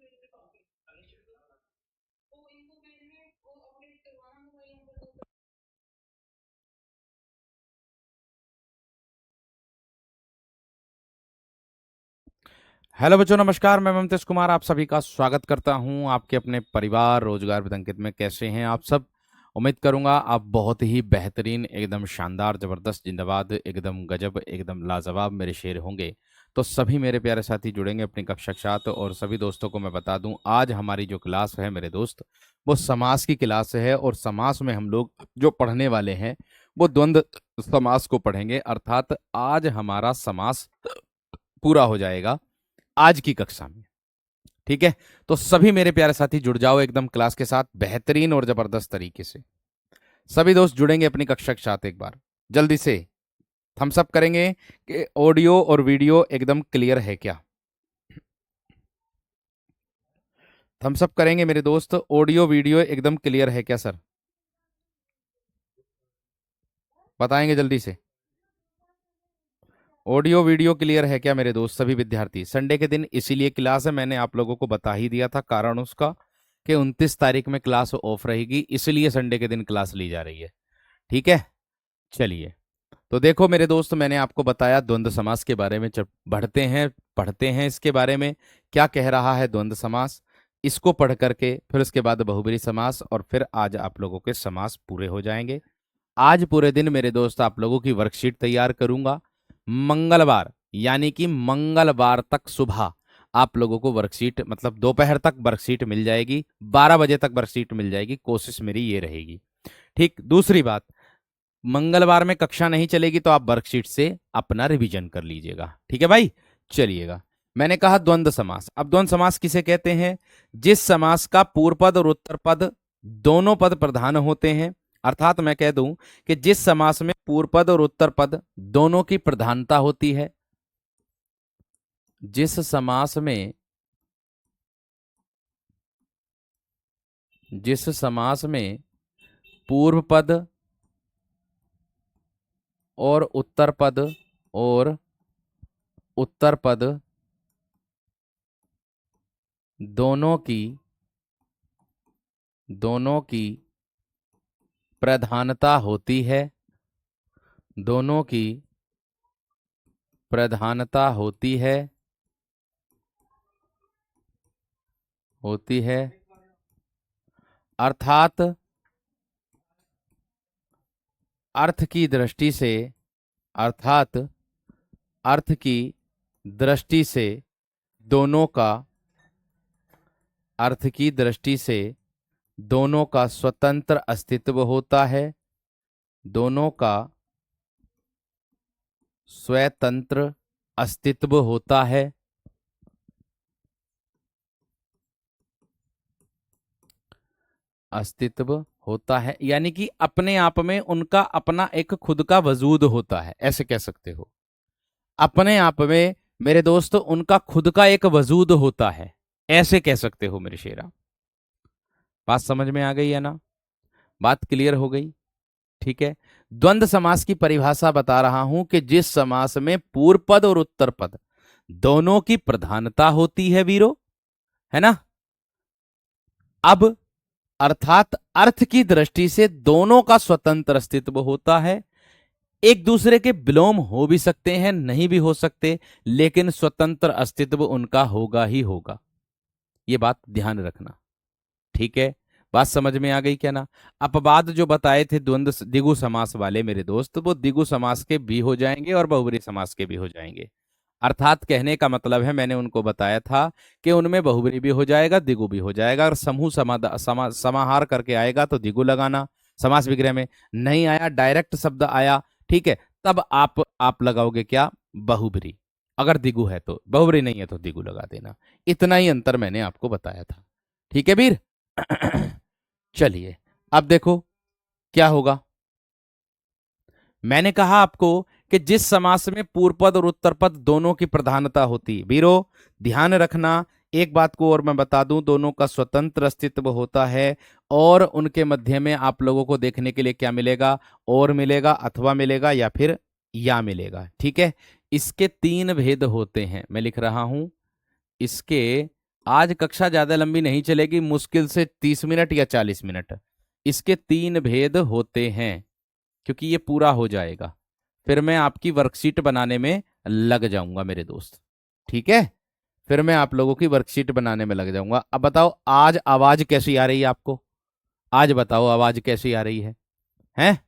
Hello बच्चों, नमस्कार। मैं ममतेश कुमार आप सभी का स्वागत करता हूं आपके अपने परिवार रोजगार विद अंकित में। कैसे हैं आप सब? उम्मीद करूंगा आप बहुत ही बेहतरीन, एकदम शानदार, जबरदस्त, जिंदाबाद, एकदम गजब, एकदम लाजवाब मेरे शेर होंगे। तो सभी मेरे प्यारे साथी जुड़ेंगे अपनी कक्षा के साथ। और सभी दोस्तों को मैं बता दूं, आज हमारी जो क्लास है मेरे दोस्त, वो समास की क्लास है। और समास में हम लोग जो पढ़ने वाले हैं वो द्वंद्व समास को पढ़ेंगे। अर्थात आज हमारा समास पूरा हो जाएगा आज की कक्षा में। ठीक है, तो सभी मेरे प्यारे साथी जुड़ जाओ एकदम क्लास के साथ बेहतरीन और जबरदस्त तरीके से। सभी दोस्त जुड़ेंगे अपनी कक्षा के साथ। एक बार जल्दी से थम्स अप करेंगे कि ऑडियो और वीडियो एकदम क्लियर है क्या। थम्स अप करेंगे मेरे दोस्त, ऑडियो वीडियो एकदम क्लियर है क्या सर? बताएंगे जल्दी से। ऑडियो वीडियो क्लियर है क्या मेरे दोस्त सभी विद्यार्थी? संडे के दिन इसीलिए क्लास है, मैंने आप लोगों को बता ही दिया था कारण उसका कि 29 तारीख में क्लास ऑफ रहेगी, इसलिए संडे के दिन क्लास ली जा रही है। ठीक है, चलिए। तो देखो मेरे दोस्त, मैंने आपको बताया द्वंद्व समास के बारे में। बढ़ते हैं, पढ़ते हैं इसके बारे में क्या कह रहा है द्वंद्व समास। इसको पढ़ करके फिर उसके बाद बहुब्रीहि समास, और फिर आज आप लोगों के समास पूरे हो जाएंगे। आज पूरे दिन मेरे दोस्त आप लोगों की वर्कशीट तैयार करूंगा। मंगलवार यानी कि मंगलवार तक सुबह आप लोगों को वर्कशीट, मतलब दोपहर तक वर्कशीट मिल जाएगी, 12 बजे तक वर्कशीट मिल जाएगी। कोशिश मेरी ये रहेगी। ठीक, दूसरी बात, मंगलवार में कक्षा नहीं चलेगी तो आप वर्कशीट से अपना रिवीजन कर लीजिएगा। ठीक है भाई, चलिएगा। मैंने कहा द्वंद्व समास। अब द्वंद्व समास किसे कहते हैं? जिस समास का पूर्व पद और उत्तर पद दोनों पद प्रधान होते हैं। अर्थात मैं कह दूं कि जिस समास में पूर्व पद और उत्तर पद दोनों की प्रधानता होती है, जिस समास में पूर्व पद और उत्तर पद और उत्तर पद दोनों की प्रधानता होती है, दोनों की प्रधानता होती है। अर्थात अर्थ की दृष्टि से अर्थात अर्थ की दृष्टि से दोनों का अर्थ की दृष्टि से दोनों का स्वतंत्र अस्तित्व होता है, दोनों का स्वतंत्र अस्तित्व होता है। अस्तित्व होता है यानी कि अपने आप में उनका अपना एक खुद का वजूद होता है, ऐसे कह सकते हो। अपने आप में मेरे दोस्त उनका खुद का एक वजूद होता है, ऐसे कह सकते हो मेरे शेरा। बात समझ में आ गई है ना? बात क्लियर हो गई? ठीक है। द्वंद्व समास की परिभाषा बता रहा हूं कि जिस समास में पूर्व पद और उत्तर पद दोनों की प्रधानता होती है वीरो, है ना। अब अर्थात अर्थ की दृष्टि से दोनों का स्वतंत्र अस्तित्व होता है। एक दूसरे के विलोम हो भी सकते हैं, नहीं भी हो सकते, लेकिन स्वतंत्र अस्तित्व उनका होगा ही होगा। ये बात ध्यान रखना। ठीक है, बात समझ में आ गई क्या ना? अपवाद जो बताए थे द्वंद्व द्विगु समास वाले मेरे दोस्त, वो द्विगु समास के भी हो जाएंगे और बहुब्रीहि समास के भी हो जाएंगे। अर्थात कहने का मतलब है, मैंने उनको बताया था कि उनमें बहुब्रीहि भी हो जाएगा, द्विगु भी हो जाएगा। अगर समूह समाहार करके आएगा तो द्विगु लगाना समास विग्रह में, नहीं आया डायरेक्ट शब्द आया, ठीक है, तब आप लगाओगे क्या? बहुब्रीहि। अगर द्विगु है तो बहुब्रीहि, नहीं है तो द्विगु लगा देना। इतना ही अंतर मैंने आपको बताया था। ठीक है वीर? चलिए, अब देखो क्या होगा। मैंने कहा आपको कि जिस समास में पूर्व पद और उत्तर पद दोनों की प्रधानता होती है, वीरो ध्यान रखना। एक बात को और मैं बता दूं, दोनों का स्वतंत्र अस्तित्व होता है। और उनके मध्य में आप लोगों को देखने के लिए क्या मिलेगा? और मिलेगा, अथवा मिलेगा, या फिर या मिलेगा। ठीक है, इसके तीन भेद होते हैं, मैं लिख रहा हूं। इसके आज कक्षा ज्यादा लंबी नहीं चलेगी, मुश्किल से 30 मिनट या 40 मिनट। इसके 3 भेद होते हैं, क्योंकि ये पूरा हो जाएगा फिर मैं आपकी वर्कशीट बनाने में लग जाऊंगा मेरे दोस्त। ठीक है, फिर मैं आप लोगों की वर्कशीट बनाने में लग जाऊंगा। अब बताओ आज आवाज कैसी आ रही है आपको? आज बताओ आवाज कैसी आ रही है? हैं?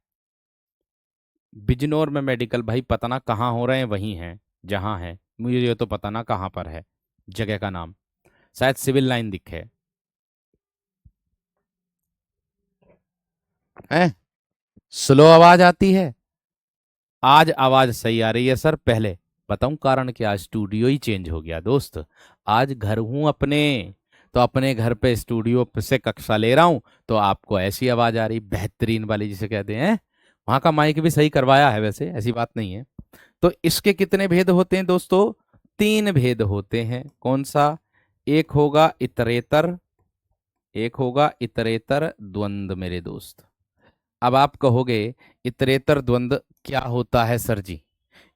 बिजनौर में मेडिकल भाई पता ना कहाँ हो रहे हैं, वहीं हैं जहां है, मुझे ये तो पता ना कहाँ पर है जगह का नाम, शायद सिविल लाइन दिखे हैं। स्लो आवाज आती है। आज आवाज सही आ रही है सर। पहले बताऊं कारण क्या? आज स्टूडियो ही चेंज हो गया दोस्त। आज घर हूं अपने, तो अपने घर पे स्टूडियो से कक्षा ले रहा हूं, तो आपको ऐसी आवाज आ रही बेहतरीन वाली जिसे कहते हैं। वहां का माइक भी सही करवाया है वैसे, ऐसी बात नहीं है। तो इसके कितने भेद होते हैं दोस्तों? 3 भेद होते हैं। कौन सा? एक होगा इतरेतर, एक होगा इतरेतर द्वंद मेरे दोस्त। अब आप कहोगे इतरेतर द्वंद क्या होता है सर जी?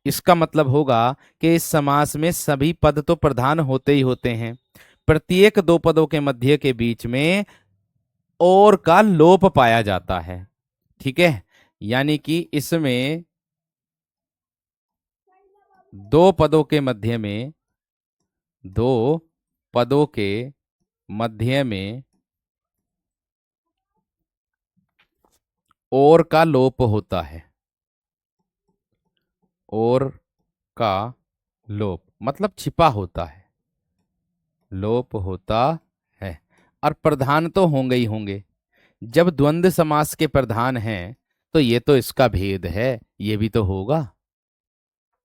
इसका मतलब होगा कि इस समास में सभी पद तो प्रधान होते ही होते हैं, प्रत्येक 2 पदों के मध्य के बीच में और का लोप पाया जाता है। ठीक है, यानी कि इसमें 2 पदों के मध्य में, 2 पदों के मध्य में और का लोप होता है। और का लोप मतलब छिपा होता है, लोप होता है। और प्रधान तो होंगे ही होंगे। जब द्वंद्व समास के प्रधान हैं तो ये तो इसका भेद है, ये भी तो होगा।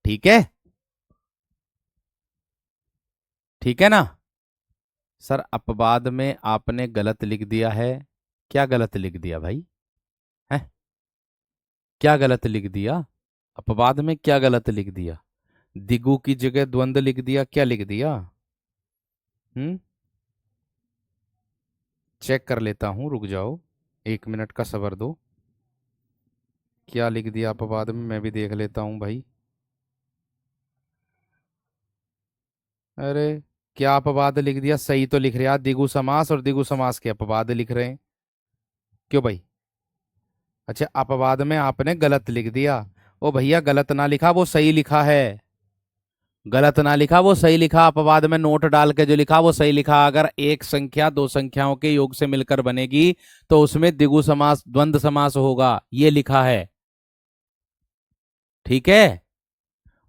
ठीक है, ठीक है ना? सर अपवाद में आपने गलत लिख दिया है। क्या गलत लिख दिया भाई? है? क्या गलत लिख दिया? अपवाद में क्या गलत लिख दिया? दिगु की जगह द्वंद्व लिख दिया, क्या लिख दिया? हम्म, चेक कर लेता हूं, रुक जाओ, 1 मिनट का सब्र दो। क्या लिख दिया अपवाद में, मैं भी देख लेता हूं भाई। अरे क्या अपवाद लिख दिया? सही तो लिख रहे हैं, दिगु समास और दिगु समास के अपवाद लिख रहे हैं। क्यों भाई? अच्छा अपवाद में आपने गलत लिख दिया। ओ भैया गलत ना लिखा, वो सही लिखा है। गलत ना लिखा, वो सही लिखा। अपवाद में नोट डाल के जो लिखा वो सही लिखा। अगर एक संख्या 2 संख्याओं के योग से मिलकर बनेगी तो उसमें द्विगु समास द्वंद्व समास होगा, ये लिखा है। ठीक है,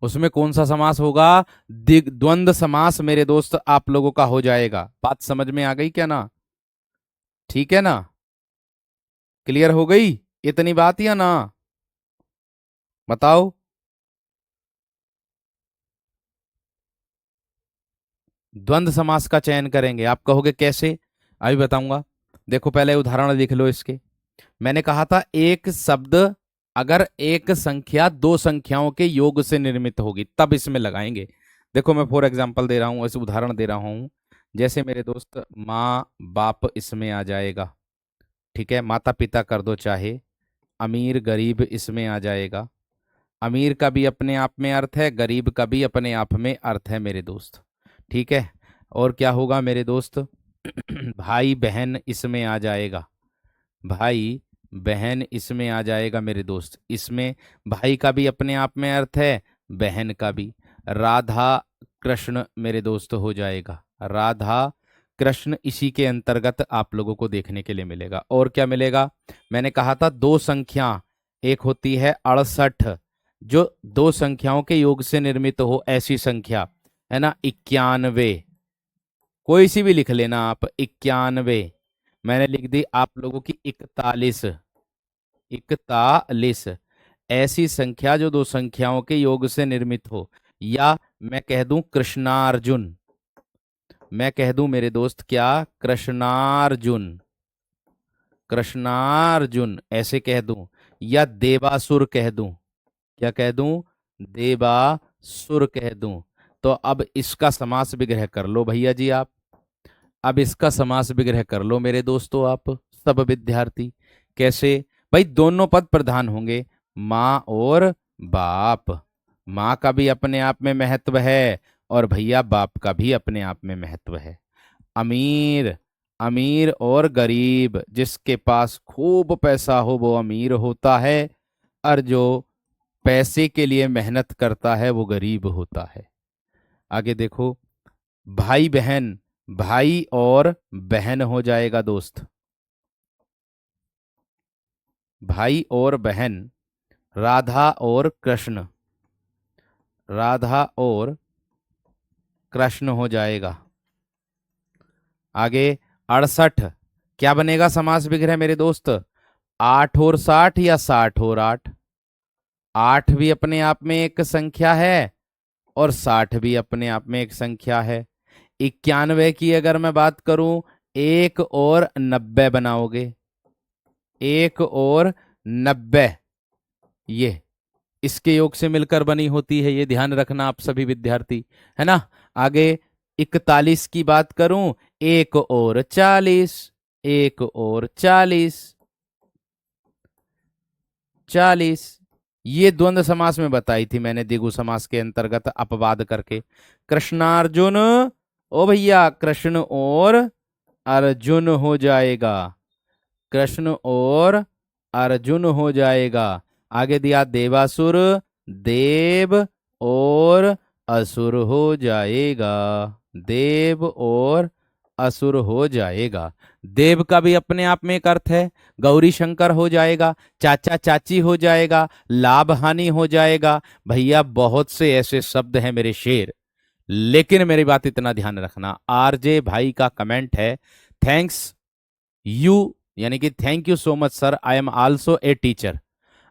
उसमें कौन सा समास होगा? द्वंद्व समास मेरे दोस्त आप लोगों का हो जाएगा। बात समझ में आ गई क्या ना? ठीक है ना? क्लियर हो गई इतनी बात या ना? बताओ। द्वंद्व समास का चयन करेंगे, आप कहोगे कैसे? अभी बताऊंगा। देखो पहले उदाहरण लिख लो इसके। मैंने कहा था एक शब्द अगर एक संख्या 2 संख्याओं के योग से निर्मित होगी तब इसमें लगाएंगे। देखो मैं फॉर एग्जांपल दे रहा हूं, ऐसे उदाहरण दे रहा हूं। जैसे मेरे दोस्त माँ बाप इसमें आ जाएगा। ठीक है, माता पिता कर दो चाहे। अमीर गरीब इसमें आ जाएगा। अमीर का भी अपने आप में अर्थ है, गरीब का भी अपने आप में अर्थ है मेरे दोस्त। ठीक है, और क्या होगा मेरे दोस्त? भाई बहन इसमें आ जाएगा। भाई बहन इसमें आ जाएगा मेरे दोस्त। इसमें भाई का भी अपने आप में अर्थ है, बहन का भी। राधा कृष्ण मेरे दोस्त हो जाएगा। राधा कृष्ण इसी के अंतर्गत आप लोगों को देखने के लिए मिलेगा। और क्या मिलेगा? मैंने कहा था 2 संख्या, एक होती है 68, जो 2 संख्याओं के योग से निर्मित हो ऐसी संख्या है ना। 91, कोई सी भी लिख लेना आप। 91 मैंने लिख दी। आप लोगों की 41, 41 ऐसी संख्या जो 2 संख्याओं के योग से निर्मित हो। या मैं कह दूं कृष्णार्जुन, मैं कह दूं मेरे दोस्त क्या? कृष्णार्जुन, कृष्णार्जुन ऐसे कह दूं। या देवासुर कह दूं। क्या कह दूं? देवासुर कह दूं। तो अब इसका समास विग्रह कर लो भैया जी आप। अब इसका समास विग्रह कर लो मेरे दोस्तों आप सब विद्यार्थी। कैसे? भाई दोनों पद प्रधान होंगे, माँ और बाप। माँ का भी अपने आप में महत्व है और भैया बाप का भी अपने आप में महत्व है। अमीर, अमीर और गरीब, जिसके पास खूब पैसा हो वो अमीर होता है, और जो पैसे के लिए मेहनत करता है वो गरीब होता है। आगे देखो, भाई बहन, भाई और बहन हो जाएगा दोस्त। भाई और बहन, राधा और कृष्ण, राधा और कृष्ण हो जाएगा। आगे 68, क्या बनेगा समास विग्रह मेरे दोस्त? 8 और 60 या 60 और 8? 8 भी अपने आप में एक संख्या है और 60 भी अपने आप में एक संख्या है। 91 की अगर मैं बात करूं, 1 और 90 बनाओगे, 1 और 90, ये इसके योग से मिलकर बनी होती है, ये ध्यान रखना आप सभी विद्यार्थी, है ना। आगे 41 की बात करूं, 1 और 40, 1 और 40, 40, ये द्वंद्व समास में बताई थी मैंने द्विगु समास के अंतर्गत अपवाद करके। कृष्णार्जुन, ओ भैया कृष्ण और अर्जुन हो जाएगा, कृष्ण और अर्जुन हो जाएगा। आगे दिया देवासुर, देव और असुर हो जाएगा, देव और असुर हो जाएगा। देव का भी अपने आप में एक अर्थ है, गौरी शंकर हो जाएगा, चाचा चाची हो जाएगा, लाभ हानि हो जाएगा। भैया बहुत से ऐसे शब्द हैं मेरे शेर, लेकिन मेरी बात इतना ध्यान रखना, आरजे भाई का कमेंट है, थैंक्स यू, यानी कि thank you so much sir, I am also a teacher,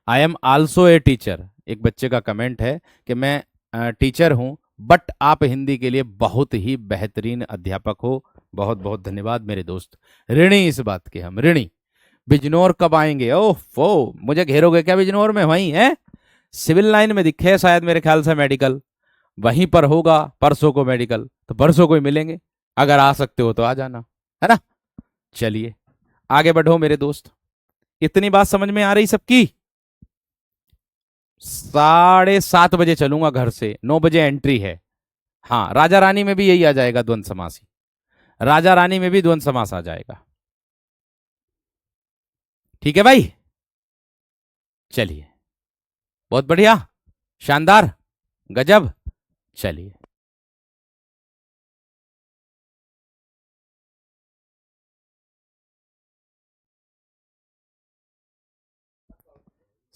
I am also a teacher. एक बच्चे का कमेंट है कि मैं टीचर हूं, बट आप हिंदी के लिए बहुत ही बेहतरीन अध्यापक हो। बहुत बहुत धन्यवाद मेरे दोस्त, ऋणी इस बात के, हम ऋणी। बिजनौर कब आएंगे? ओह फो, मुझे घेरोगे क्या बिजनौर में? वहीं है, सिविल लाइन में दिखे शायद मेरे ख्याल से मेडिकल, वहीं पर होगा परसों को मेडिकल, तो परसों को ही मिलेंगे। अगर आ सकते हो तो आ जाना, है ना। चलिए आगे बढ़ो मेरे दोस्त, इतनी बात समझ में आ रही सबकी? 7:30 बजे चलूंगा घर से, 9 बजे एंट्री है। हाँ, राजा रानी में भी यही आ जाएगा द्वंद्व समास ही, राजा रानी में भी द्वंद्व समास आ जाएगा। ठीक है भाई, चलिए, बहुत बढ़िया, शानदार, गजब। चलिए,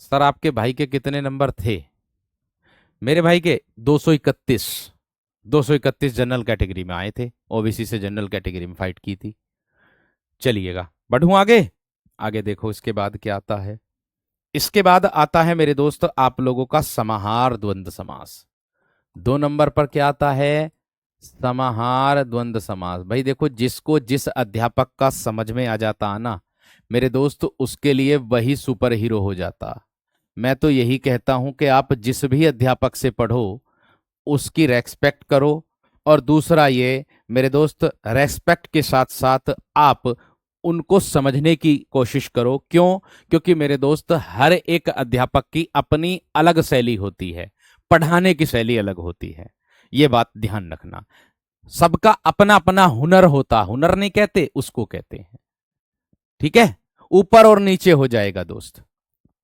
सर आपके भाई के कितने नंबर थे? मेरे भाई के 231, 231 जनरल कैटेगरी में आए थे, ओबीसी से जनरल कैटेगरी में फाइट की थी। चलिएगा बढ़ूं आगे, आगे देखो इसके बाद क्या आता है। इसके बाद आता है मेरे दोस्त आप लोगों का समाहार द्वंद्व समास। 2 नंबर पर क्या आता है? समाहार द्वंद्व समास। भाई देखो, जिसको जिस अध्यापक का समझ में आ जाता है ना मेरे दोस्त, उसके लिए वही सुपर हीरो हो जाता। मैं तो यही कहता हूं कि आप जिस भी अध्यापक से पढ़ो उसकी रेस्पेक्ट करो, और दूसरा ये मेरे दोस्त, रेस्पेक्ट के साथ साथ आप उनको समझने की कोशिश करो। क्यों? क्योंकि मेरे दोस्त हर एक अध्यापक की अपनी अलग शैली होती है, पढ़ाने की शैली अलग होती है, ये बात ध्यान रखना। सबका अपना अपना हुनर होता, हुनर नहीं कहते उसको कहते हैं, ठीक है। ऊपर और नीचे हो जाएगा दोस्त,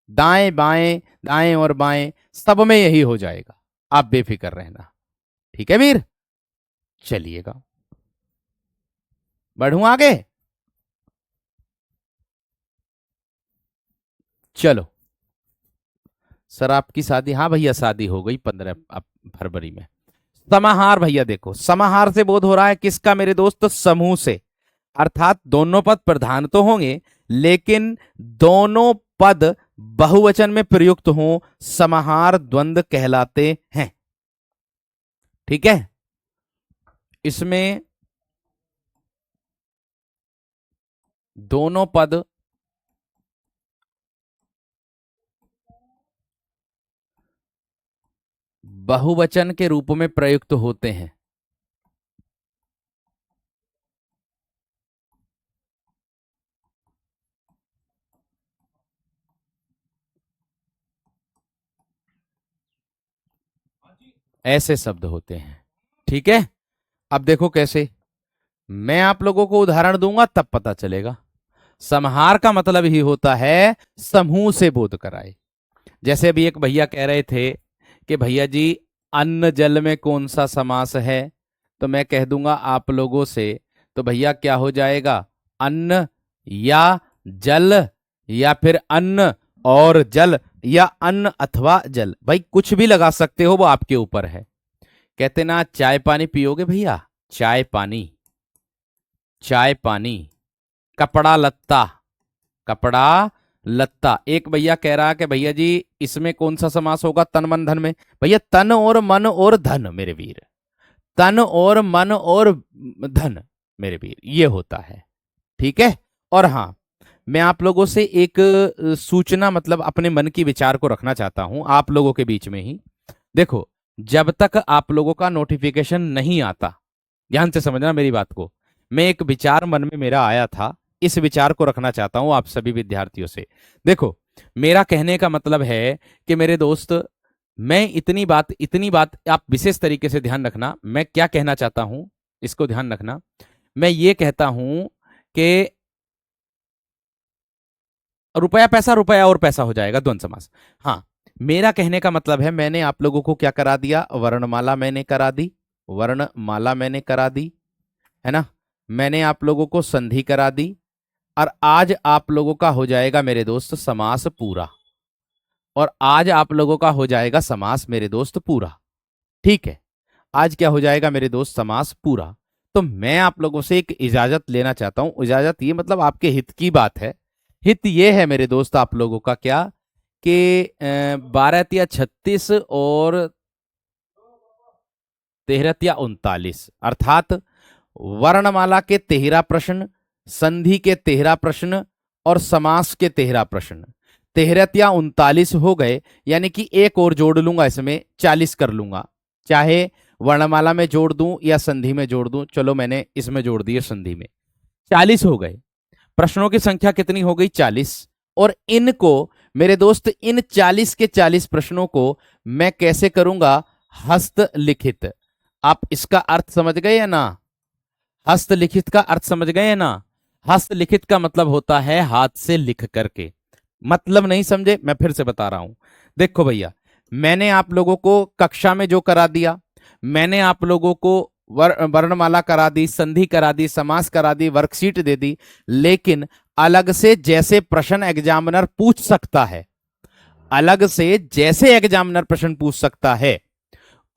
दाएं बाएं, दाएं और बाएं, सब में यही हो जाएगा, आप बेफिक्र रहना, ठीक है वीर। चलिएगा बढ़ूं आगे, चलो। सर आपकी शादी, हाँ भैया शादी हो गई 15 फरवरी में। समाहार, भैया देखो, समाहार से बोध हो रहा है किसका मेरे दोस्त? समूह से, अर्थात दोनों पद प्रधान तो होंगे, लेकिन दोनों पद बहुवचन में प्रयुक्त हों, समाहार द्वंद्व कहलाते हैं, ठीक है। इसमें दोनों पद बहुवचन के रूप में प्रयुक्त होते हैं। ऐसे शब्द होते हैं, ठीक है। अब देखो कैसे, मैं आप लोगों को उदाहरण दूंगा तब पता चलेगा। समहार का मतलब ही होता है समूह से बोध कराए। जैसे अभी एक भैया कह रहे थे कि भैया जी अन्न जल में कौन सा समास है, तो मैं कह दूंगा आप लोगों से, तो भैया क्या हो जाएगा, अन्न या जल, या फिर अन्न और जल, या अन्न अथवा जल। भाई कुछ भी लगा सकते हो, वो आपके ऊपर है। कहते ना चाय पानी पियोगे भैया, चाय पानी, चाय पानी। कपड़ा लत्ता, कपड़ा लत्ता। एक भैया कह रहा कि भैया जी इसमें कौन सा समास होगा, तन मन धन में। भैया तन और मन और धन मेरे वीर, तन और मन और धन मेरे वीर, ये होता है। ठीक है। और हाँ, मैं आप लोगों से एक सूचना, मतलब अपने मन की विचार को रखना चाहता हूं आप लोगों के बीच में ही। देखो, जब तक आप लोगों का नोटिफिकेशन नहीं आता, ध्यान से समझना मेरी बात को, मैं एक विचार मन में मेरा आया था, इस विचार को रखना चाहता हूं आप सभी विद्यार्थियों से। देखो, मेरा कहने का मतलब है कि मेरे दोस्त, मैं इतनी बात आप विशेष तरीके से ध्यान रखना, मैं क्या कहना चाहता हूं इसको ध्यान रखना। मैं ये कहता हूं कि रुपया पैसा, रुपया और पैसा हो जाएगा द्वंद्व समास। हाँ, मेरा कहने का मतलब है, मैंने आप लोगों को क्या करा दिया, वर्णमाला मैंने करा दी, वर्णमाला मैंने करा दी, है ना। मैंने आप लोगों को संधि करा दी, और आज आप लोगों का हो जाएगा मेरे दोस्त समास पूरा, और आज आप लोगों का हो जाएगा समास मेरे दोस्त पूरा। ठीक है, आज क्या हो जाएगा मेरे दोस्त, समास पूरा। तो मैं आप लोगों से एक इजाजत लेना चाहता हूं, इजाजत ये मतलब आपके हित की बात है। हित ये है मेरे दोस्त आप लोगों का क्या, कि 12 या 36 और 13 या 39, अर्थात वर्णमाला के 13 प्रश्न, संधि के 13 प्रश्न और समास के 13 प्रश्न, 13 या 39 हो गए। यानी कि एक और जोड़ लूंगा, इसमें 40 कर लूंगा, चाहे वर्णमाला में जोड़ दूं या संधि में जोड़ दूं। चलो मैंने इसमें जोड़ दिए, संधि में, 40 हो गए। प्रश्नों की संख्या कितनी हो गई, 40। और इनको मेरे दोस्त, इन 40 के 40 प्रश्नों को मैं कैसे करूंगा, हस्तलिखित। आप इसका अर्थ समझ गए या ना, हस्तलिखित का अर्थ समझ गए ना। हस्तलिखित का मतलब होता है हाथ से लिख करके। मतलब नहीं समझे, मैं फिर से बता रहा हूं। देखो भैया, मैंने आप लोगों को कक्षा में जो करा दिया, मैंने आप लोगों को वर्णमाला करा दी, संधि करा दी, समास करा दी, वर्कशीट दे दी, लेकिन अलग से जैसे प्रश्न एग्जामिनर पूछ सकता है, अलग से जैसे एग्जामिनर प्रश्न पूछ सकता है,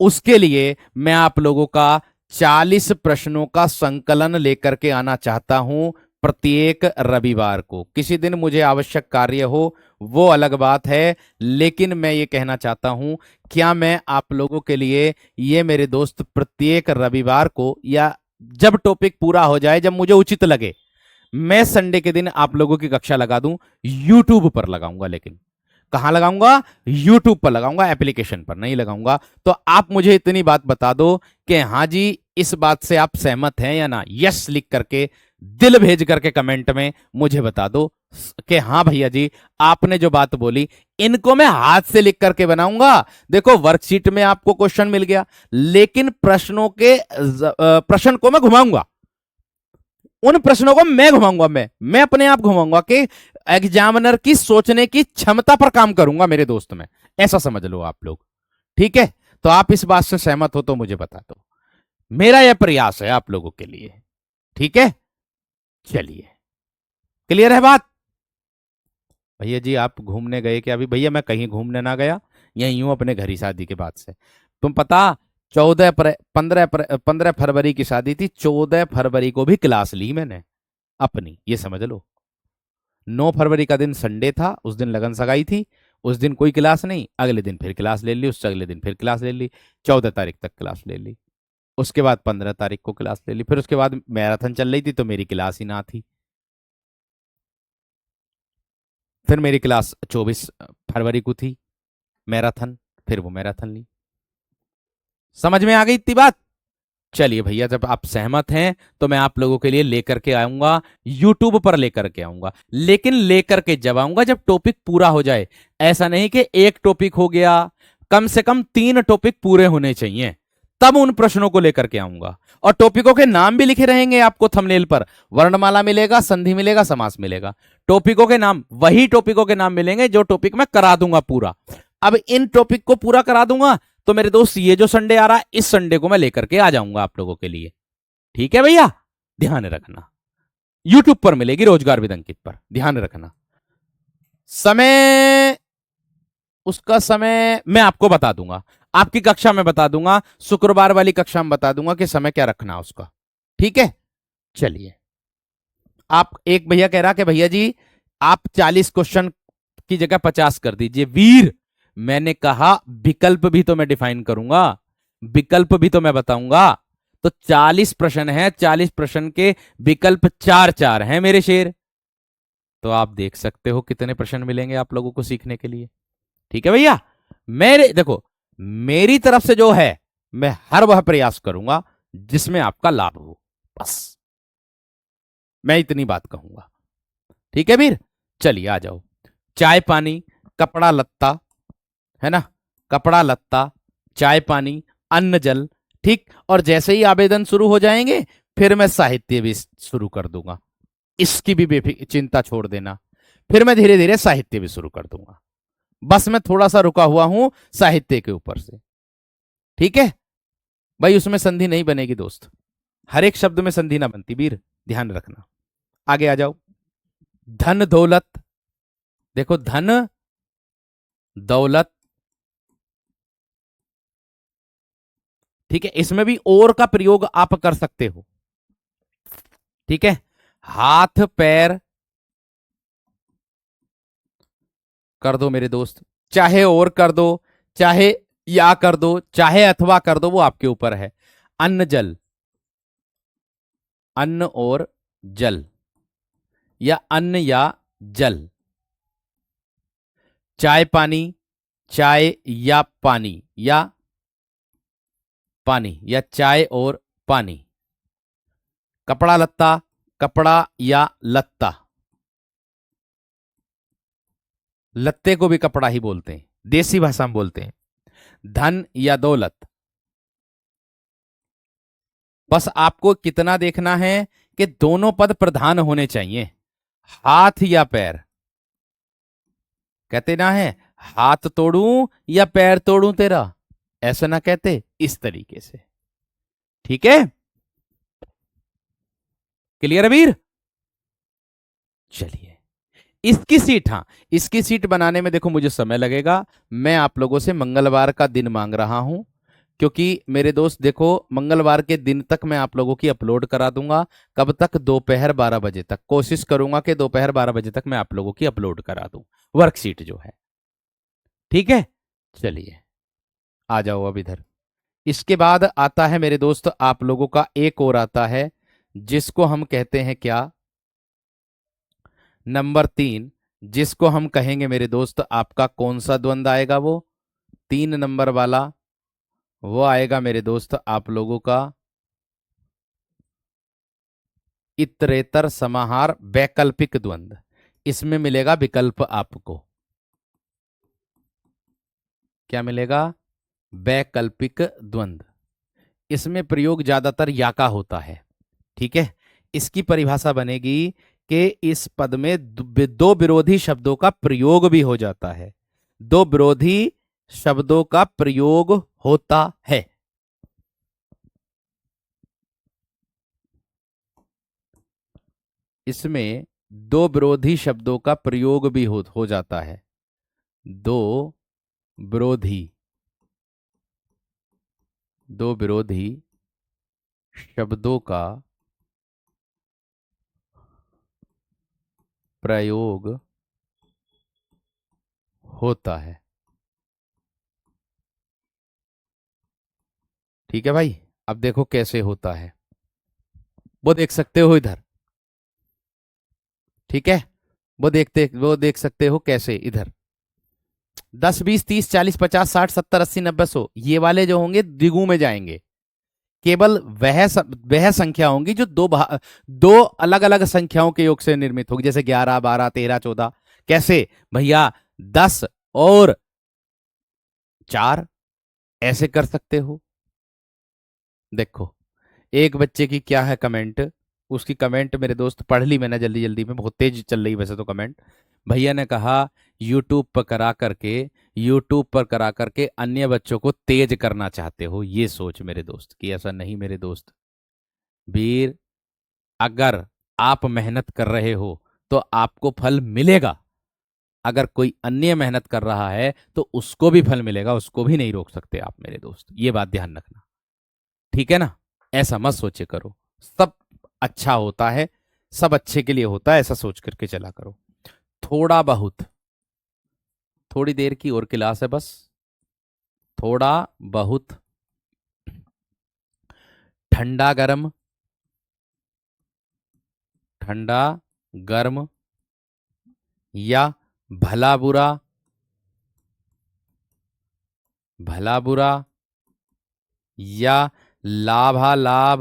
उसके लिए मैं आप लोगों का 40 प्रश्नों का संकलन लेकर के आना चाहता हूं प्रत्येक रविवार को। किसी दिन मुझे आवश्यक कार्य हो वो अलग बात है, लेकिन मैं ये कहना चाहता हूं, क्या मैं आप लोगों के लिए ये मेरे दोस्त प्रत्येक रविवार को, या जब टॉपिक पूरा हो जाए, जब मुझे उचित लगे, मैं संडे के दिन आप लोगों की कक्षा लगा दूं। यूट्यूब पर लगाऊंगा, लेकिन कहां लगाऊंगा, यूट्यूब पर लगाऊंगा, एप्लीकेशन पर नहीं लगाऊंगा। तो आप मुझे इतनी बात बता दो कि हाँ जी, इस बात से आप सहमत हैं या ना। यस लिख करके, दिल भेज करके कमेंट में मुझे बता दो कि हाँ भैया जी, आपने जो बात बोली, इनको मैं हाथ से लिख करके बनाऊंगा। देखो, वर्कशीट में आपको क्वेश्चन मिल गया, लेकिन प्रश्नों के प्रश्न को मैं घुमाऊंगा, उन प्रश्नों को मैं घुमाऊंगा, मैं अपने आप घुमाऊंगा कि एग्जामिनर की सोचने की क्षमता पर काम करूंगा मेरे दोस्त में। ऐसा समझ लो आप लोग। ठीक है, तो आप इस बात से सहमत हो तो मुझे बता दो। मेरा यह प्रयास है आप लोगों के लिए। ठीक है, चलिए, क्लियर है बात। भैया जी आप घूमने गए क्या? अभी भैया मैं कहीं घूमने ना गया, यहीं हूं अपने घर ही, शादी के बाद से। तुम पता, 15 फरवरी की शादी थी, 14 फरवरी को भी क्लास ली मैंने अपनी, ये समझ लो। 9 फरवरी का दिन संडे था, उस दिन लगन सगाई थी, उस दिन कोई क्लास नहीं, अगले दिन फिर क्लास ले ली, उससे अगले दिन फिर क्लास ले ली, 14 तारीख तक क्लास ले ली। उसके बाद 15 तारीख को क्लास ले ली, फिर उसके बाद मैराथन चल रही थी तो मेरी क्लास ही ना थी। फिर मेरी क्लास 24 फरवरी को थी, मैराथन, फिर वो मैराथन ली। समझ में आ गई इतनी बात? चलिए भैया, जब आप सहमत हैं तो मैं आप लोगों के लिए लेकर के आऊंगा, यूट्यूब पर लेकर के आऊंगा, लेकिन लेकर के जब आऊंगा जब टॉपिक पूरा हो जाए। ऐसा नहीं कि एक टॉपिक हो गया, कम से कम 3 टॉपिक पूरे होने चाहिए, तब उन प्रश्नों को लेकर के आऊंगा। और टॉपिकों के नाम भी लिखे रहेंगे आपको थंबनेल पर, वर्णमाला मिलेगा, संधि मिलेगा, समास मिलेगा। टॉपिकों के नाम, वही टॉपिकों के नाम मिलेंगे जो टॉपिक मैं करा दूंगा पूरा। अब इन टॉपिक को पूरा करा दूंगा तो मेरे दोस्त ये जो संडे आ रहा है, इस संडे को मैं लेकर के आ जाऊंगा आप लोगों के लिए। ठीक है भैया, ध्यान रखना। यूट्यूब पर मिलेगी रोजगार विद अंकित पर, ध्यान रखना। समय, उसका समय मैं आपको बता दूंगा, आपकी कक्षा में बता दूंगा, शुक्रवार वाली कक्षा में बता दूंगा कि समय क्या रखना उसका। ठीक है, चलिए। आप, एक भैया कह रहा कि भैया जी आप 40 क्वेश्चन की जगह 50 कर दीजिए। वीर, मैंने कहा विकल्प भी तो मैं डिफाइन करूंगा, विकल्प भी तो मैं बताऊंगा। तो 40 प्रश्न है, 40 प्रश्न के विकल्प 4-4 हैं मेरे शेर। तो आप देख सकते हो कितने प्रश्न मिलेंगे आप लोगों को सीखने के लिए। ठीक है भैया, मेरे देखो, मेरी तरफ से जो है मैं हर वह प्रयास करूंगा जिसमें आपका लाभ हो, बस मैं इतनी बात कहूंगा। ठीक है वीर, चलिए आ जाओ। चाय पानी, कपड़ा लत्ता, है ना, कपड़ा लत्ता, चाय पानी, अन्न जल। ठीक, और जैसे ही आवेदन शुरू हो जाएंगे फिर मैं साहित्य भी शुरू कर दूंगा, इसकी भी चिंता छोड़ देना। फिर मैं धीरे धीरे साहित्य भी शुरू कर दूंगा। बस मैं थोड़ा सा रुका हुआ हूं साहित्य के ऊपर से। ठीक है भाई, उसमें संधि नहीं बनेगी दोस्त, हर एक शब्द में संधि ना बनती वीर, ध्यान रखना। आगे आ जाओ। धन दौलत, देखो धन दौलत, ठीक है, इसमें भी और का प्रयोग आप कर सकते हो। ठीक है, हाथ पैर कर दो मेरे दोस्त, चाहे और कर दो, चाहे या कर दो, चाहे अथवा कर दो, वो आपके ऊपर है। अन्न जल, अन्न और जल, या अन्न या जल। चाय पानी, चाय या पानी, या पानी, या चाय और पानी। कपड़ा लत्ता, कपड़ा या लत्ता, लत्ते को भी कपड़ा ही बोलते हैं, देसी भाषा में बोलते हैं। धन या दौलत, बस आपको कितना देखना है कि दोनों पद प्रधान होने चाहिए। हाथ या पैर, कहते ना है हाथ तोड़ूं या पैर तोड़ूं तेरा, ऐसा ना कहते, इस तरीके से। ठीक है, क्लियर है वीर? चलिए, इसकी सीट, हाँ इसकी सीट बनाने में देखो मुझे समय लगेगा। मैं आप लोगों से मंगलवार का दिन मांग रहा हूं, क्योंकि मेरे दोस्त देखो मंगलवार के दिन तक मैं आप लोगों की अपलोड करा दूंगा। कब तक? दोपहर 12 बजे तक। कोशिश करूंगा कि दोपहर 12 बजे तक मैं आप लोगों की अपलोड करा दूं वर्कशीट जो है। ठीक है, चलिए आ जाओ अब इधर। इसके बाद आता है मेरे दोस्त आप लोगों का एक और आता है, जिसको हम कहते हैं क्या, नंबर 3, जिसको हम कहेंगे मेरे दोस्त, आपका कौन सा द्वंद आएगा? वो 3 नंबर वाला, वो आएगा मेरे दोस्त आप लोगों का इतरेतर समाहार वैकल्पिक द्वंद। इसमें मिलेगा विकल्प आपको, क्या मिलेगा? वैकल्पिक द्वंद। इसमें प्रयोग ज्यादातर या का होता है। ठीक है, इसकी परिभाषा बनेगी कि इस पद में दो विरोधी शब्दों का प्रयोग भी हो जाता है, दो विरोधी शब्दों का प्रयोग होता है। इसमें दो विरोधी शब्दों का प्रयोग भी हो जाता है, दो विरोधी, दो विरोधी शब्दों का प्रयोग होता है। ठीक है भाई, अब देखो कैसे होता है, वो देख सकते हो इधर। ठीक है, वो देख सकते हो कैसे इधर। 10, 20, 30, 40, 50, 60, 70, 80, 90, 100, ये वाले जो होंगे द्विगु में जाएंगे। केवल वह संख्या होंगी जो दो अलग अलग संख्याओं के योग से निर्मित होगी, जैसे 11, 12, 13, 14। कैसे भैया? 10 और 4 ऐसे कर सकते हो। देखो, एक बच्चे की क्या है कमेंट, उसकी कमेंट मेरे दोस्त पढ़ ली मैंने जल्दी जल्दी में, बहुत तेज चल रही वैसे तो कमेंट। भैया ने कहा यूट्यूब पर करा करके, यूट्यूब पर करा करके अन्य बच्चों को तेज करना चाहते हो, ये सोच मेरे दोस्त की। ऐसा नहीं मेरे दोस्त वीर, अगर आप मेहनत कर रहे हो तो आपको फल मिलेगा। अगर कोई अन्य मेहनत कर रहा है तो उसको भी फल मिलेगा, उसको भी नहीं रोक सकते आप मेरे दोस्त, ये बात ध्यान रखना। ठीक है ना? ऐसा मत सोचे करो, सब अच्छा होता है, सब अच्छे के लिए होता है, ऐसा सोच करके चला करो। थोड़ा बहुत, थोड़ी देर की और क्लास है बस, थोड़ा बहुत ठंडा गरम, ठंडा गर्म, या भला बुरा, भला बुरा, या लाभा लाभ,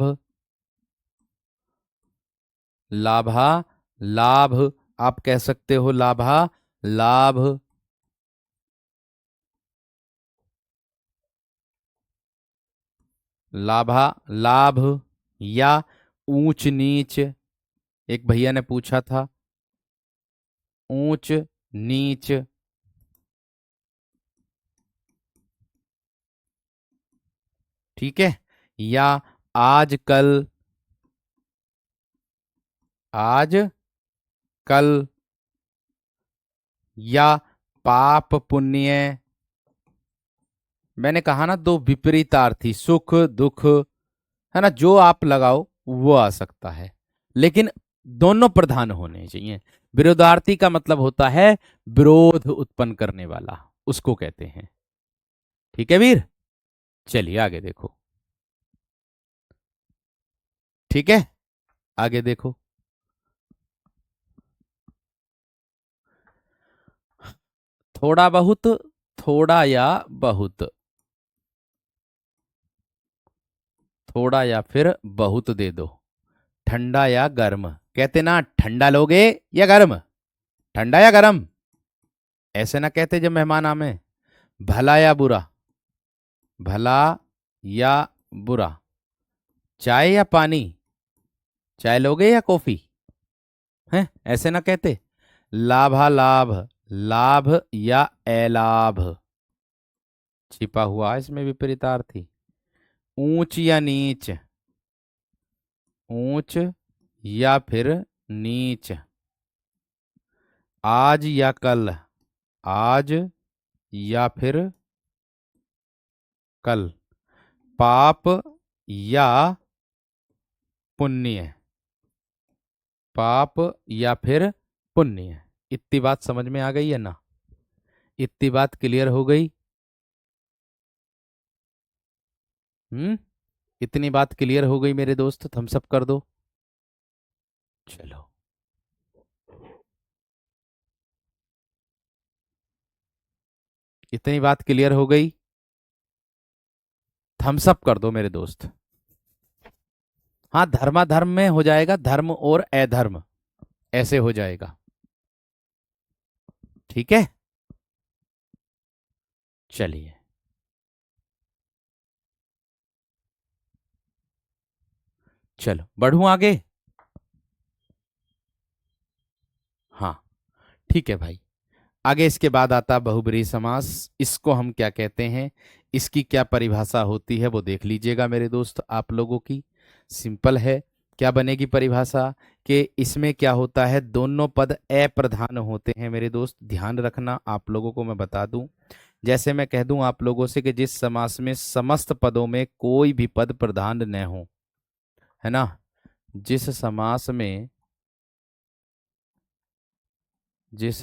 लाभा लाभ, आप कह सकते हो लाभा लाभ, लाभा लाभ, या ऊंच नीच। एक भैया ने पूछा था ऊंच नीच, ठीक है, या आज कल, आज कल, या पाप पुण्य। मैंने कहा ना दो विपरीतार्थी, सुख दुख, है ना, जो आप लगाओ वो आ सकता है, लेकिन दोनों प्रधान होने चाहिए। विरोधार्थी का मतलब होता है विरोध उत्पन्न करने वाला, उसको कहते हैं। ठीक है वीर, चलिए आगे देखो। ठीक है, आगे देखो। थोड़ा बहुत, थोड़ा या बहुत, थोड़ा या फिर बहुत दे दो, ठंडा या गर्म। कहते ना ठंडा लोगे या गर्म, ठंडा या गर्म, ऐसे ना कहते जब मेहमान आमे। भला या बुरा, भला या बुरा, चाय या पानी, चाय लोगे या कॉफी, हैं ऐसे ना कहते। लाभा लाभ, लाभ या अलाभ, छिपा हुआ है इसमें विपरीतार्थी। ऊंच या नीच, ऊंच या फिर नीच, आज या कल, आज या फिर कल, पाप या पुण्य, पाप या फिर पुण्य। इतनी बात समझ में आ गई है ना? इतनी बात क्लियर हो गई? हम्म, इतनी बात क्लियर हो गई मेरे दोस्त, थम्स अप कर दो। चलो, इतनी बात क्लियर हो गई, थम्स अप कर दो मेरे दोस्त। हाँ, धर्माधर्म में हो जाएगा, धर्म और अधर्म ऐसे हो जाएगा। ठीक है, चलिए, चलो बढ़ूं आगे। हाँ, ठीक है भाई। आगे इसके बाद आता बहुब्रीहि समास। इसको हम क्या कहते हैं, इसकी क्या परिभाषा होती है वो देख लीजिएगा मेरे दोस्त आप लोगों की। सिंपल है, क्या बनेगी परिभाषा, कि इसमें क्या होता है, दोनों पद अप्रधान होते हैं मेरे दोस्त, ध्यान रखना। आप लोगों को मैं बता दूं, जैसे मैं कह दूं आप लोगों से कि जिस समास में समस्त पदों में कोई भी पद प्रधान न हो, है ना, जिस समास में, जिस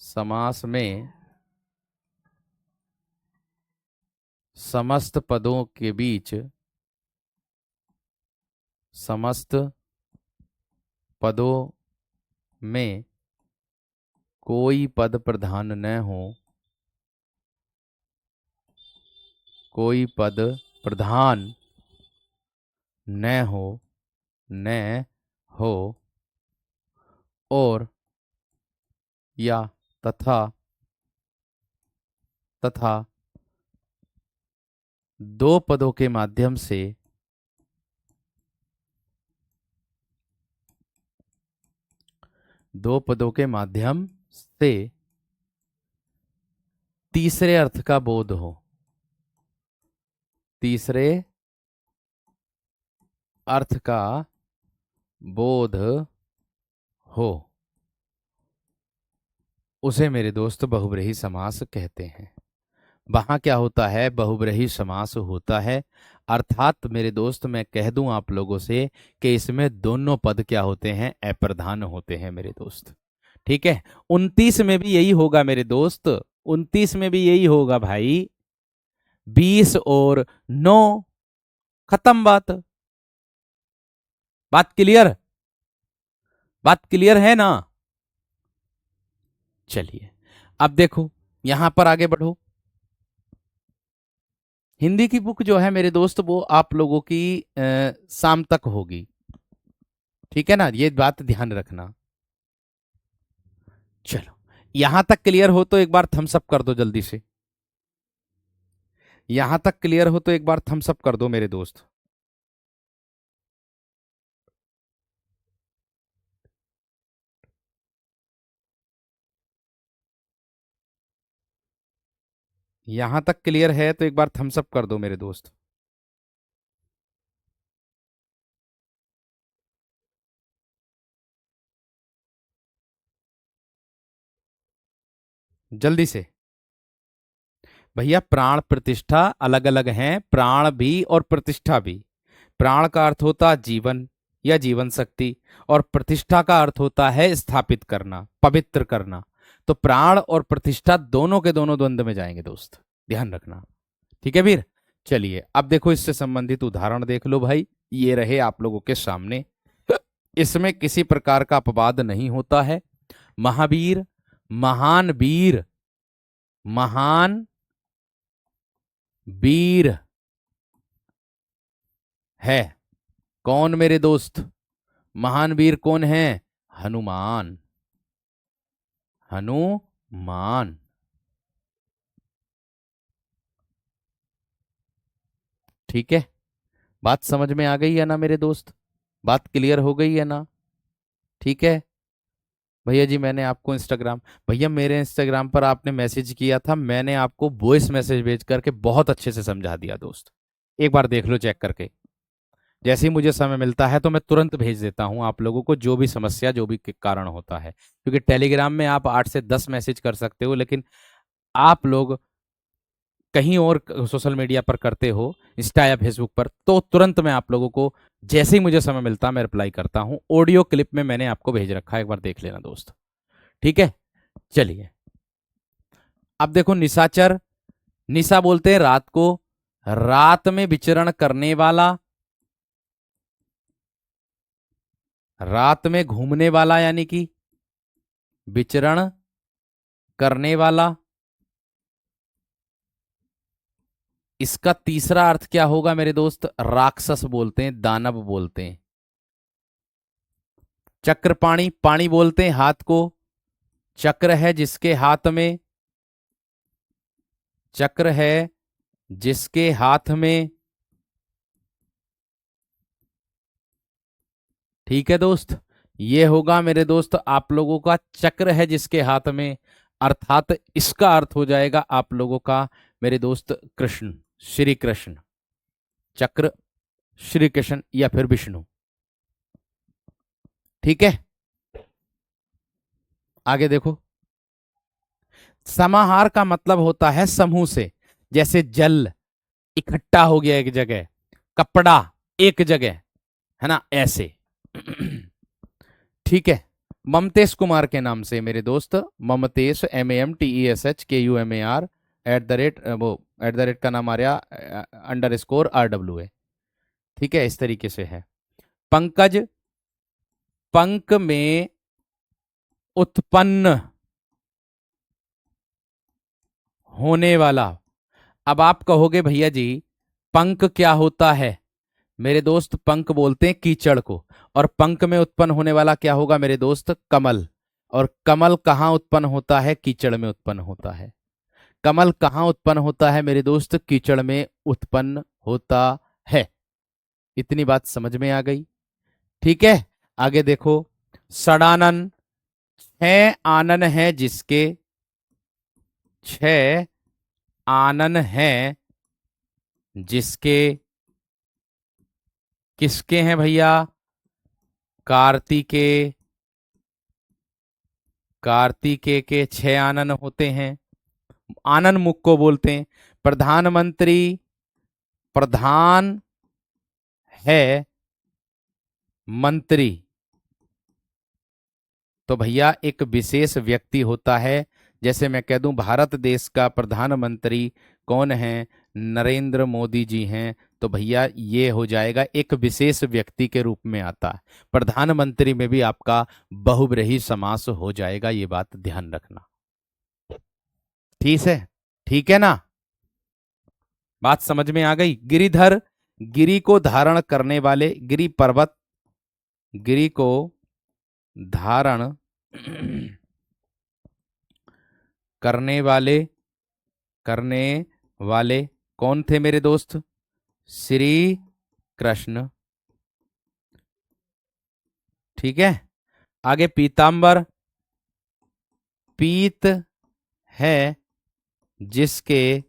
समास में समस्त पदों के बीच, समस्त पदों में कोई पद प्रधान न हो, कोई पद प्रधान न हो, न हो, और या तथा, तथा दो पदों के माध्यम से, दो पदों के माध्यम से तीसरे अर्थ का बोध हो, तीसरे अर्थ का बोध हो, उसे मेरे दोस्त बहुब्रीहि समास कहते हैं। वहां क्या होता है, बहुब्रीहि समास होता है। अर्थात मेरे दोस्त मैं कह दूं आप लोगों से कि इसमें दोनों पद क्या होते हैं, अप्रधान होते हैं मेरे दोस्त। ठीक है, 29 में भी यही होगा मेरे दोस्त, 29 में भी यही होगा भाई। 20 और 9, खत्म बात। बात क्लियर, बात क्लियर है ना। चलिए अब देखो, यहां पर आगे बढ़ो। हिंदी की बुक जो है मेरे दोस्त वो आप लोगों की शाम तक होगी, ठीक है ना, ये बात ध्यान रखना। चलो, यहां तक क्लियर हो तो एक बार थम्स अप कर दो जल्दी से। यहां तक क्लियर हो तो एक बार थम्स अप कर दो मेरे दोस्त। यहां तक क्लियर है तो एक बार थम्स अप कर दो मेरे दोस्त, जल्दी से। भैया प्राण प्रतिष्ठा अलग अलग हैं, प्राण भी और प्रतिष्ठा भी। प्राण का अर्थ होता जीवन या जीवन शक्ति, और प्रतिष्ठा का अर्थ होता है स्थापित करना, पवित्र करना। तो प्राण और प्रतिष्ठा दोनों के दोनों द्वंद्व में जाएंगे दोस्त, ध्यान रखना। ठीक है वीर। चलिए अब देखो, इससे संबंधित उदाहरण देख लो भाई, ये रहे आप लोगों के सामने। इसमें किसी प्रकार का अपवाद नहीं होता है। महावीर, महान वीर, महान वीर है कौन मेरे दोस्त, महान वीर कौन है, हनुमान, हनुमान। ठीक है, बात समझ में आ गई है ना मेरे दोस्त, बात क्लियर हो गई है ना। ठीक है भैया जी, मैंने आपको इंस्टाग्राम, भैया मेरे इंस्टाग्राम पर आपने मैसेज किया था, मैंने आपको वॉइस मैसेज भेज करके बहुत अच्छे से समझा दिया दोस्त। एक बार देख लो चेक करके, जैसे ही मुझे समय मिलता है तो मैं तुरंत भेज देता हूं आप लोगों को, जो भी समस्या जो भी कारण होता है। क्योंकि टेलीग्राम में आप 8 से 10 मैसेज कर सकते हो, लेकिन आप लोग कहीं और सोशल मीडिया पर करते हो, इंस्टा या फेसबुक पर, तो तुरंत मैं आप लोगों को जैसे ही मुझे समय मिलता है मैं रिप्लाई करता हूं। ऑडियो क्लिप में मैंने आपको भेज रखा है, एक बार देख लेना दोस्त। ठीक है, चलिए अब देखो, निशाचर, निशा बोलते हैं रात को, रात में विचरण करने वाला, रात में घूमने वाला, यानी कि विचरण करने वाला। इसका तीसरा अर्थ क्या होगा मेरे दोस्त, राक्षस बोलते हैं, दानव बोलते हैं। चक्र पाणी, पाणी बोलते हैं हाथ को, चक्र है जिसके हाथ में, चक्र है जिसके हाथ में। ठीक है दोस्त, ये होगा मेरे दोस्त आप लोगों का चक्र है जिसके हाथ में, अर्थात इसका अर्थ हो जाएगा आप लोगों का मेरे दोस्त कृष्ण, श्री कृष्ण। चक्र श्री कृष्ण या फिर विष्णु। ठीक है, आगे देखो, समाहार का मतलब होता है समूह से, जैसे जल इकट्ठा हो गया एक जगह, कपड़ा एक जगह, है ना, ऐसे। ठीक है, ममतेश कुमार के नाम से मेरे दोस्त, ममतेश, MAMTESHKUMAR, @ वो @ का नाम आ रहा, _RWA। ठीक है, इस तरीके से है। पंकज, पंक में उत्पन्न होने वाला। अब आप कहोगे भैया जी पंक क्या होता है, मेरे दोस्त पंक बोलते हैं कीचड़ को, और पंक में उत्पन्न होने वाला क्या होगा मेरे दोस्त, कमल। और कमल कहाँ उत्पन्न होता है, कीचड़ में उत्पन्न होता है। कमल कहाँ उत्पन्न होता है मेरे दोस्त, कीचड़ में उत्पन्न होता है। इतनी बात समझ में आ गई। ठीक है, आगे देखो, सड़ानन, छह आनन है जिसके, छह आनन है जिसके, किसके हैं भैया? कार्तिके, कार्तिके के छह आनन होते हैं, आनन मुख को बोलते हैं। प्रधानमंत्री, प्रधान है मंत्री, तो भैया एक विशेष व्यक्ति होता है। जैसे मैं कह दूं भारत देश का प्रधानमंत्री कौन है? नरेंद्र मोदी जी हैं। तो भैया ये हो जाएगा, एक विशेष व्यक्ति के रूप में आता है। प्रधानमंत्री में भी आपका बहुब्रीहि समास हो जाएगा, ये बात ध्यान रखना। ठीक है, ठीक है ना? बात समझ में आ गई? गिरिधर, गिरी को धारण करने वाले, गिरी पर्वत, गिरी को धारण करने वाले, करने वाले कौन थे मेरे दोस्त? श्री कृष्ण। ठीक है, आगे पीतांबर, पीत है जिसके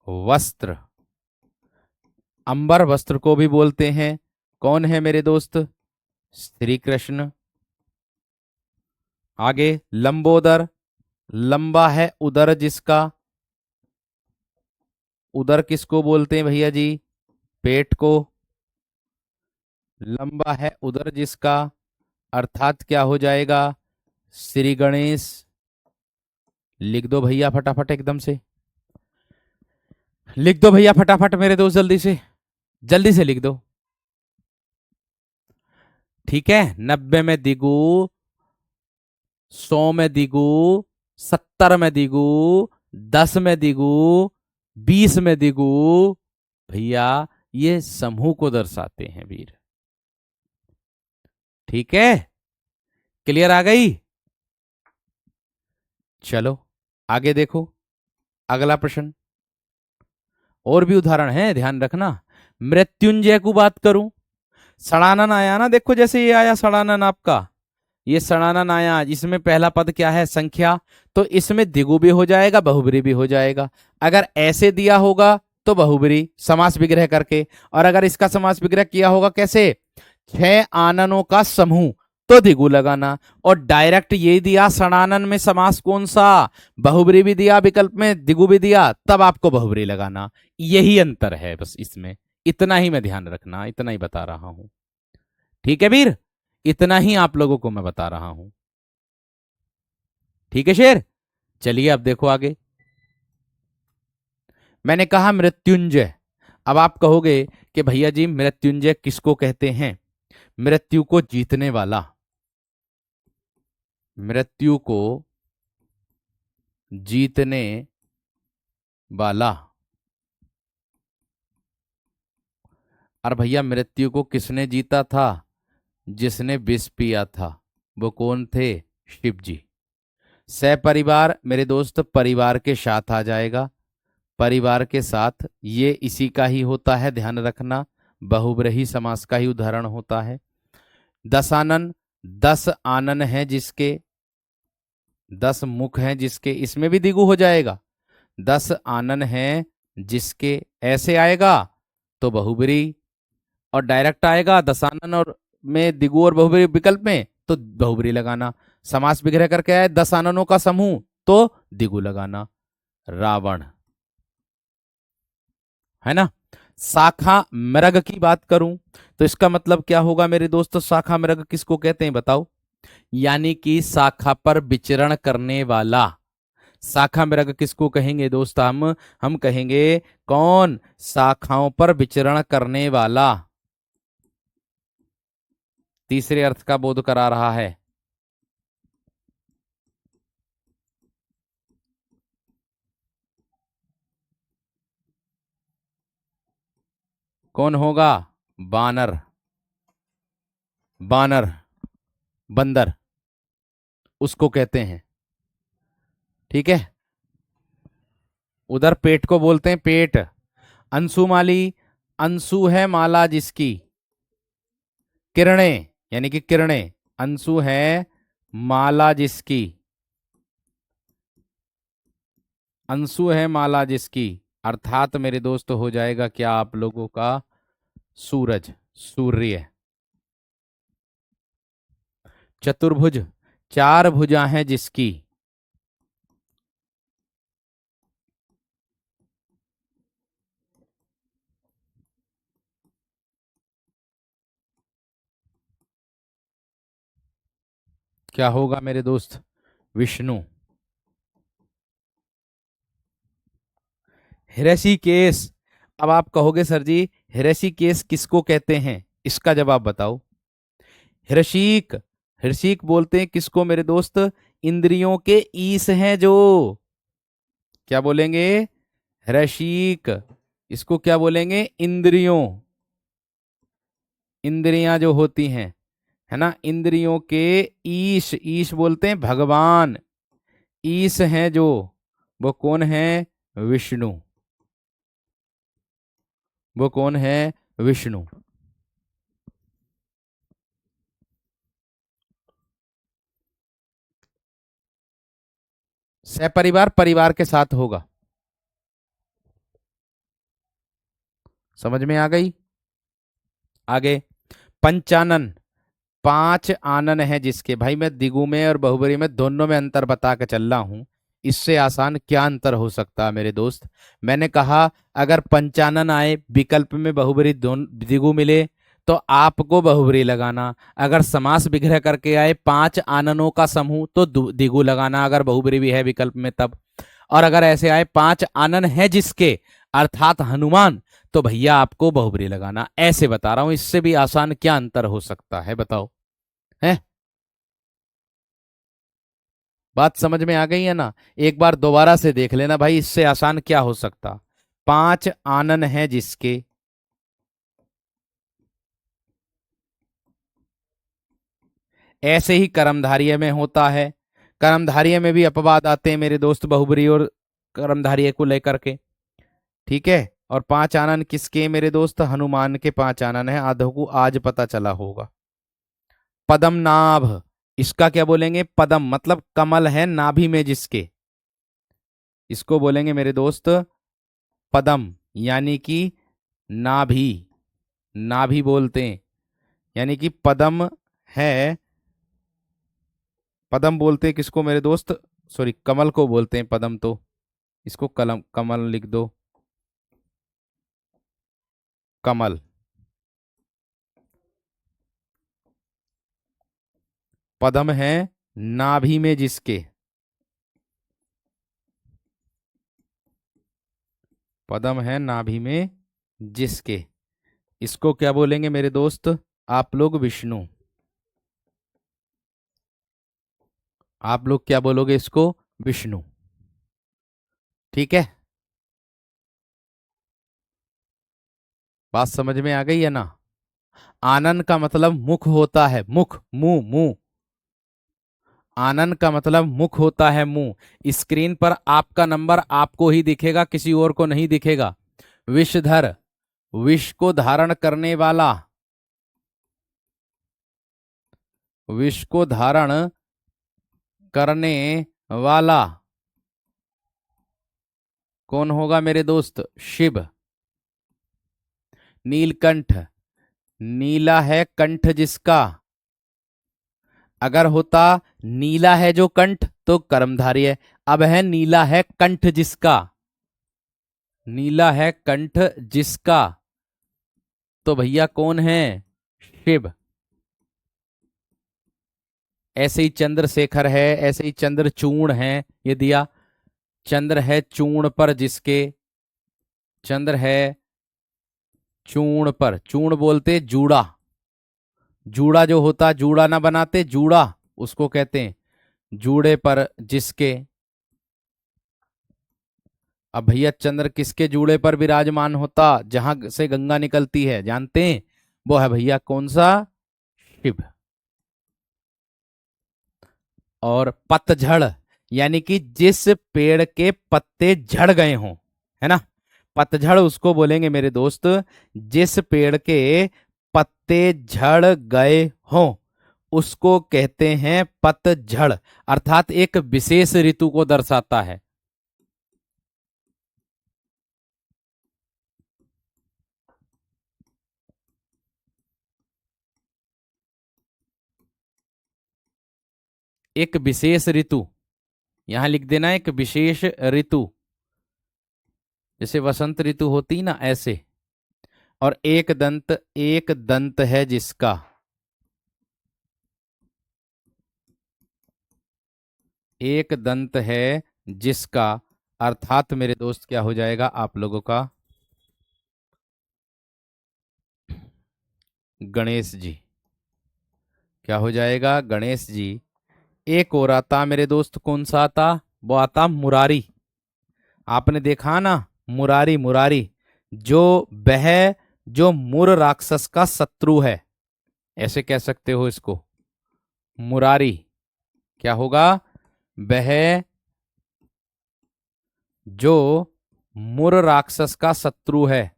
वस्त्र, अंबर वस्त्र को भी बोलते हैं, कौन है मेरे दोस्त? श्री कृष्ण। आगे लंबोदर, लंबा है उदर जिसका, उदर किसको बोलते हैं भैया जी? पेट को। लंबा है उदर जिसका, अर्थात क्या हो जाएगा? श्री गणेश। लिख दो भैया फटाफट, एकदम से लिख दो भैया फटाफट मेरे दोस्त, जल्दी से, जल्दी से लिख दो। ठीक है, 90 में दिगु, 100 में दिगु, 70 में दिगु, 10 में दिगु, 20 में दिगु, भैया ये समूह को दर्शाते हैं वीर। ठीक है, क्लियर आ गई? चलो आगे देखो, अगला प्रश्न। और भी उदाहरण है, ध्यान रखना। मृत्युंजय को बात करूं, षडानन आया ना, देखो जैसे ये आया षडानन आपका, ये षडानन आया, इसमें पहला पद क्या है? संख्या। तो इसमें द्विगु भी हो जाएगा, बहुब्री भी हो जाएगा। अगर ऐसे दिया होगा तो बहुब्री समास विग्रह करके, और अगर इसका समास विग्रह किया होगा कैसे? छह आननों का समूह, तो द्विगु लगाना। और डायरेक्ट ये दिया षडानन में समास कौन सा? बहुब्री भी दिया, विकल्प में द्विगु भी दिया, तब आपको बहुब्री लगाना। यही अंतर है बस इसमें, इतना ही मैं ध्यान रखना, इतना ही बता रहा हूं। ठीक है वीर, इतना ही आप लोगों को मैं बता रहा हूं। ठीक है शेर, चलिए अब देखो आगे। मैंने कहा मृत्युंजय, अब आप कहोगे कि भैया जी मृत्युंजय किसको कहते हैं? मृत्यु को जीतने वाला, मृत्यु को जीतने वाला। और भैया मृत्यु को किसने जीता था? जिसने विष पिया था, वो कौन थे? शिव जी। सपरिवार मेरे दोस्त, परिवार के साथ आ जाएगा, परिवार के साथ, ये इसी का ही होता है, ध्यान रखना। बहुब्रीहि समास का ही उदाहरण होता है। दशानन, 10 आनन है जिसके, 10 मुख हैं जिसके, इसमें भी द्विगु हो जाएगा। 10 आनन है जिसके, ऐसे आएगा तो बहुब्री, और डायरेक्ट आएगा दशानन और में द्विगु और बहुब्री विकल्प में, तो बहुब्री लगाना। समास विग्रह करके आए 10 आननों का समूह, तो द्विगु लगाना। रावण, है ना? शाखा मृग की बात करूं तो इसका मतलब क्या होगा मेरे दोस्तों? शाखा मृग किसको कहते हैं बताओ? यानी कि शाखा पर विचरण करने वाला। शाखा मृग किसको कहेंगे दोस्त? हम कहेंगे कौन? शाखाओं पर विचरण करने वाला। तीसरे अर्थ का बोध करा रहा है। कौन होगा? बानर, बानर, बंदर उसको कहते हैं। ठीक है, उधर पेट को बोलते हैं पेट। अंशुमाली, अंशु है माला जिसकी, किरणें यानी कि किरणें, अंशु है माला जिसकी, अंशु है माला जिसकी, अर्थात मेरे दोस्त हो जाएगा क्या आप लोगों का सूरज, सूर्य। चतुर्भुज, चार भुजा हैं जिसकी, क्या होगा मेरे दोस्त, विष्णु। ऋषिकेश, अब आप कहोगे सर जी ऋषिकेश किसको कहते हैं, इसका जवाब बताओ। ऋषिक, ऋषिक बोलते हैं किसको मेरे दोस्त, इंद्रियों के ईश हैं जो, क्या बोलेंगे, ऋषिक। इसको क्या बोलेंगे, इंद्रियों, इंद्रियां जो होती हैं, है ना, इंद्रियों के ईश, ईश बोलते हैं भगवान, ईश हैं जो, वो कौन है, विष्णु, वो कौन है, विष्णु। सपरिवार, परिवार के साथ होगा, समझ में आ गई। आगे, पंचानन, पांच आनन है जिसके, भाई मैं दिगु में और बहुबरी में दोनों में अंतर बता के चल रहा हूं, इससे आसान क्या अंतर हो सकता है मेरे दोस्त। मैंने कहा अगर पंचानन आए विकल्प में बहुबरी दोन दिगु मिले तो आपको बहुबरी लगाना, अगर समास विग्रह करके आए पांच आननों का समूह तो दिगु लगाना, अगर बहुबरी भी है विकल्प में तब। और अगर ऐसे आए पांच आनन है जिसके अर्थात हनुमान, तो भैया आपको बहुबरी लगाना, ऐसे बता रहा हूं, इससे भी आसान क्या अंतर हो सकता है बताओ, है। बात समझ में आ गई है ना, एक बार दोबारा से देख लेना भाई, इससे आसान क्या हो सकता। पांच आनन है जिसके, ऐसे ही कर्मधारय में होता है, कर्मधारय में भी अपवाद आते हैं मेरे दोस्त बहुबरी और कर्मधारय को लेकर के, ठीक है। और पांच आनन किसके मेरे दोस्त, हनुमान के पांच आनन है, आधो को आज पता चला होगा। पदम नाभ, इसका क्या बोलेंगे, पदम मतलब कमल है नाभि में जिसके, इसको बोलेंगे मेरे दोस्त पदम, यानी कि नाभि, नाभि बोलते हैं, यानी कि पदम है, पदम बोलते हैं किसको मेरे दोस्त, सॉरी कमल को बोलते हैं पदम, तो इसको कलम कमल लिख दो, कमल। पदम है नाभि में जिसके, पदम है नाभि में जिसके, इसको क्या बोलेंगे मेरे दोस्त, आप लोग विष्णु, आप लोग क्या बोलोगे इसको, विष्णु, ठीक है। बात समझ में आ गई है ना। आनन का मतलब मुख होता है, मुख, मुंह, मुंह, आनन का मतलब मुख होता है, मुंह। स्क्रीन पर आपका नंबर आपको ही दिखेगा, किसी और को नहीं दिखेगा। विषधर, विष को धारण करने वाला, विष को धारण करने वाला कौन होगा मेरे दोस्त, शिव। नीलकंठ, नीला है कंठ जिसका, अगर होता नीला है जो कंठ तो कर्मधारी है, अब है नीला है कंठ जिसका, नीला है कंठ जिसका, तो भैया कौन है, शिव। ऐसे ही चंद्रशेखर है, ऐसे ही चंद्रचूर्ण है, ये दिया, चंद्र है चूर्ण पर जिसके, चंद्र है चूर्ण पर, चूर्ण बोलते जूड़ा, जूड़ा जो होता, जूड़ा ना बनाते जूड़ा, उसको कहते हैं जूड़े पर जिसके। अब भैया चंद्र किसके जूड़े पर विराजमान होता, जहां से गंगा निकलती है जानते हैं, वो है भैया कौन सा, शिव। और पतझड़, यानी कि जिस पेड़ के पत्ते झड़ गए हों, है ना, पतझड़ उसको बोलेंगे मेरे दोस्त जिस पेड़ के पत्ते झड़ गए हों, उसको कहते हैं पतझड़, अर्थात एक विशेष ऋतु को दर्शाता है। एक विशेष ऋतु, यहां लिख देना एक विशेष ऋतु, जैसे वसंत ऋतु होती ना ऐसे। और एक दंत है जिसका, एक दंत है जिसका, अर्थात मेरे दोस्त क्या हो जाएगा आप लोगों का, गणेश जी। क्या हो जाएगा, गणेश जी। एक और आता मेरे दोस्त, कौन सा आता, वो आता मुरारी। आपने देखा ना, मुरारी, मुरारी जो वह, जो मुर राक्षस का शत्रु है, ऐसे कह सकते हो इसको, मुरारी। क्या होगा, वह जो मुर राक्षस का शत्रु है,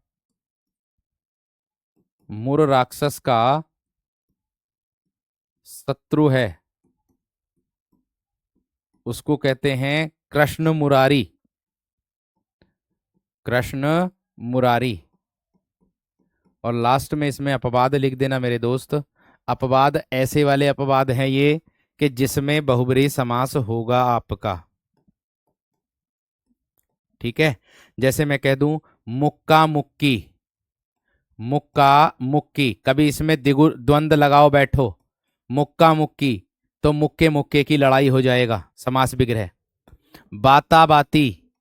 मुर राक्षस का शत्रु है, उसको कहते हैं कृष्ण मुरारी, कृष्ण मुरारी। और लास्ट में इसमें अपवाद लिख देना मेरे दोस्त। अपवाद ऐसे वाले अपवाद हैं ये कि जिसमें बहुब्रीहि समास होगा आपका, ठीक है। जैसे मैं कह दूं मुक्का मुक्की, मुक्का मुक्की, कभी इसमें द्वंद लगाओ बैठो, मुक्का मुक्की, तो मुक्के मुक्के की लड़ाई हो जाएगा, समास विग्रह। बाता बाती,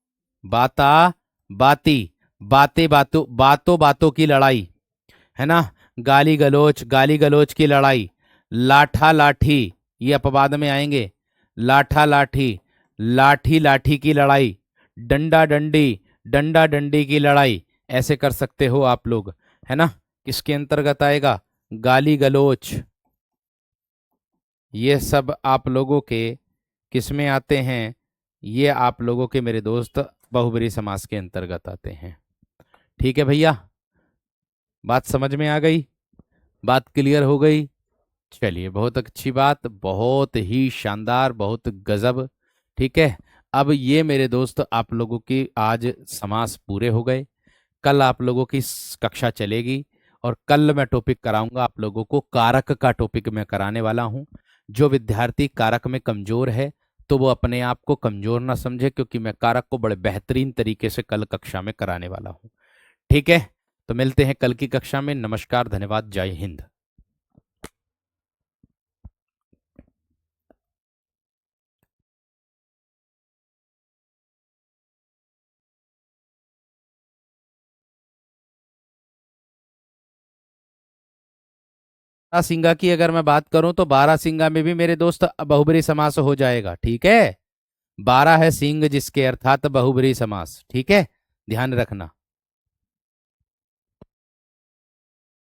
बाता बाती, बातें बातों, बातों बातों की लड़ाई, है ना। गाली गलोच, गाली गलोच की लड़ाई। लाठा लाठी, ये अपवाद में आएंगे, लाठा लाठी, लाठी लाठी की लड़ाई। डंडा डंडी, डंडा डंडी की लड़ाई, ऐसे कर सकते हो आप लोग, है ना। किसके अंतर्गत आएगा, गाली गलोच। ये सब आप लोगों के किस में आते हैं, ये आप लोगों के मेरे दोस्त बहुब्रीहि समास के अंतर्गत आते हैं। ठीक है भैया, बात समझ में आ गई, बात क्लियर हो गई। चलिए, बहुत अच्छी बात, बहुत ही शानदार, बहुत गजब। ठीक है, अब ये मेरे दोस्त आप लोगों की आज समास पूरे हो गए। कल आप लोगों की कक्षा चलेगी और कल मैं टॉपिक कराऊंगा आप लोगों को, कारक का टॉपिक मैं कराने वाला हूं। जो विद्यार्थी कारक में कमजोर है तो वो अपने आप को कमजोर ना समझे, क्योंकि मैं कारक को बड़े बेहतरीन तरीके से कल कक्षा में कराने वाला हूं। ठीक है, तो मिलते हैं कल की कक्षा में। नमस्कार, धन्यवाद, जय हिंद। सिंगा की अगर मैं बात करूं तो 12 सिंगा में भी मेरे दोस्त बहुब्रीहि समास हो जाएगा, ठीक है। 12 है सिंह जिसके, अर्थात बहुब्रीहि समास, ठीक है, ध्यान रखना।